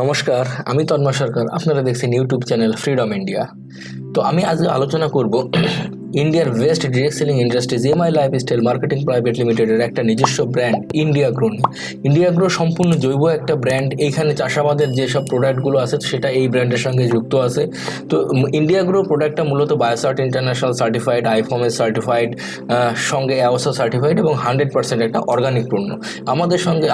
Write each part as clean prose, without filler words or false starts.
নমস্কার, আমি তন্ময় সরকার। আপনারা দেখছেন ইউটিউব চ্যানেল ফ্রিডম ইন্ডিয়া। তো আমি আজ আলোচনা করব ইন্ডিয়ার best direct selling industries MI lifestyle marketing private লিমিটেডের একটা নিজস্ব ব্র্যান্ড ইন্ডিয়াগ্রো নিয়ে। ইন্ডিয়াগ্রো সম্পূর্ণ জৈব একটা ব্র্যান্ড। এইখানে চাষাবাদের যেসব প্রোডাক্টগুলো আছে সেটা এই ব্র্যান্ডের সঙ্গে যুক্ত আছে। তো ইন্ডিয়াগ্রো প্রোডাক্টটা মূলত বায়োসার্ট ইন্টারন্যাশনাল সার্টিফাইড, আইফোমের সার্টিফাইড, সঙ্গে অ্যাওসা সার্টিফাইড এবং 100% একটা অর্গানিক পণ্য।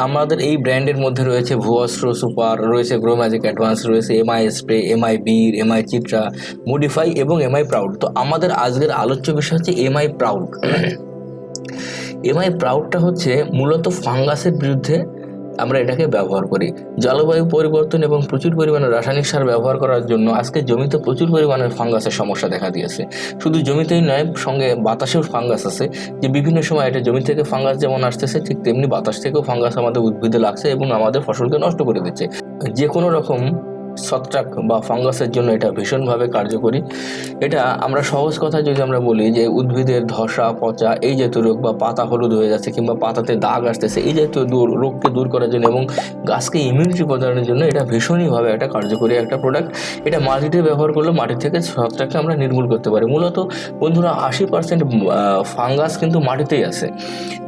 আমাদের এই ব্র্যান্ডের মধ্যে রয়েছে ভুয়স্ত্র সুপার, রয়েছে গ্রো ম্যাজিক অ্যাডভান্স, রয়েছে এমআই স্প্রে, এমআই বীর, এমআই চিত্রা, মডিফাই এবং এমআই প্রাউড। তো আমাদের আজকের আলোচ্য বিষয় হচ্ছে এমআই প্রাউড। এমআই প্রাউডটা হচ্ছে মূলত ফাঙ্গাসের বিরুদ্ধে আমরা এটাকে ব্যবহার করি। জলবায়ু পরিবর্তন এবং প্রচুর পরিমাণে রাসায়নিক সার ব্যবহার করার জন্য আজকে জমিতে প্রচুর পরিমাণে ফাঙ্গাসের সমস্যা দেখা দিয়েছে। শুধু জমিতেই নয়, সঙ্গে বাতাসেও ফাঙ্গাস আছে। যে বিভিন্ন সময় এটা জমি থেকে ফাঙ্গাস যেমন আসতেছে, ঠিক তেমনি বাতাস থেকেও ফাঙ্গাস আমাদের উদ্ভিদে লাগছে এবং আমাদের ফসলকে নষ্ট করে দিচ্ছে। যে কোনো রকম ছত্রাক বা ফাঙ্গাসের জন্য এটা ভীষণভাবে কার্যকরী। এটা আমরা সহজ কথায় যদি আমরা বলি যে উদ্ভিদের ধসা, পচা, এই জাতীয় রোগ বা পাতা হলুদ হয়ে যাচ্ছে কিংবা পাতাতে দাগ আসতেছে, এই জাতীয় রোগকে দূর করার জন্য এবং গাছকে ইমিউনিটি প্রদানের জন্য এটা ভীষণইভাবে একটা কার্যকরী একটা প্রোডাক্ট। এটা মাটিতে ব্যবহার করলে মাটি থেকে ছত্রাককে আমরা নির্মূল করতে পারি। মূলত বন্ধুরা 80% ফাঙ্গাস কিন্তু মাটিতেই আছে।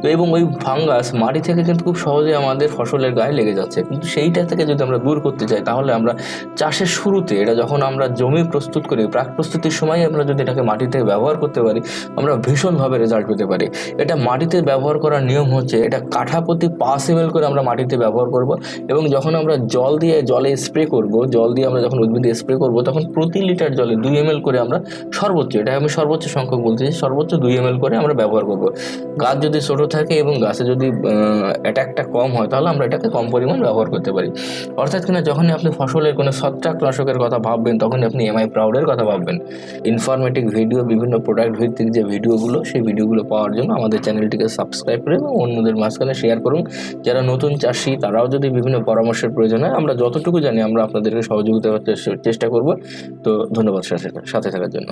তো এবং ওই ফাঙ্গাস মাটি থেকে কিন্তু খুব সহজে আমাদের ফসলের গায়ে লেগে যাচ্ছে। কিন্তু সেইটা থেকে যদি আমরা দূর করতে চাই তাহলে আমরা চাষের শুরুতে এটা যখন আমরা জমি প্রস্তুত করি, প্রাক প্রস্তুতির সময় আমরা যদি এটাকে মাটিতে ব্যবহার করতে পারি, আমরা ভীষণভাবে রেজাল্ট পেতে পারি। এটা মাটিতে ব্যবহার করার নিয়ম হচ্ছে, এটা কাঠা প্রতি 5 ml করে আমরা মাটিতে ব্যবহার করব এবং যখন আমরা জলে স্প্রে করব, জল দিয়ে আমরা যখন উদ্ভিদে স্প্রে করব, তখন প্রতি লিটার জলে 2 ml করে আমরা এটা আমি সর্বোচ্চ সংখ্যক বলতেছি, সর্বোচ্চ 2 ml করে আমরা ব্যবহার করব। গাছ যদি ছোট থাকে এবং গাছে যদি অ্যাটাকটা কম হয় তাহলে আমরা এটাকে কম পরিমাণ ব্যবহার করতে পারি। অর্থাৎ কিনা যখনই আপনি ফসলের কোনো ছত্রাকনাশকের কথা ভাববেন তখনই আপনি এমআই প্রাউডের কথা ভাববেন। ইনফরমেটিভ ভিডিও, বিভিন্ন প্রোডাক্ট ভিত্তিক যে ভিডিওগুলো, সেই ভিডিওগুলো পাওয়ার জন্য আমাদের চ্যানেলটিকে সাবস্ক্রাইব করে এবং অন্যদের মাঝখানে শেয়ার করুন। যারা নতুন চাষি তারাও যদি বিভিন্ন পরামর্শের প্রয়োজন হয়, আমরা যতটুকু জানি আমরা আপনাদেরকে সহযোগিতা করার চেষ্টা করব। তো ধন্যবাদ সাথে থাকার জন্য।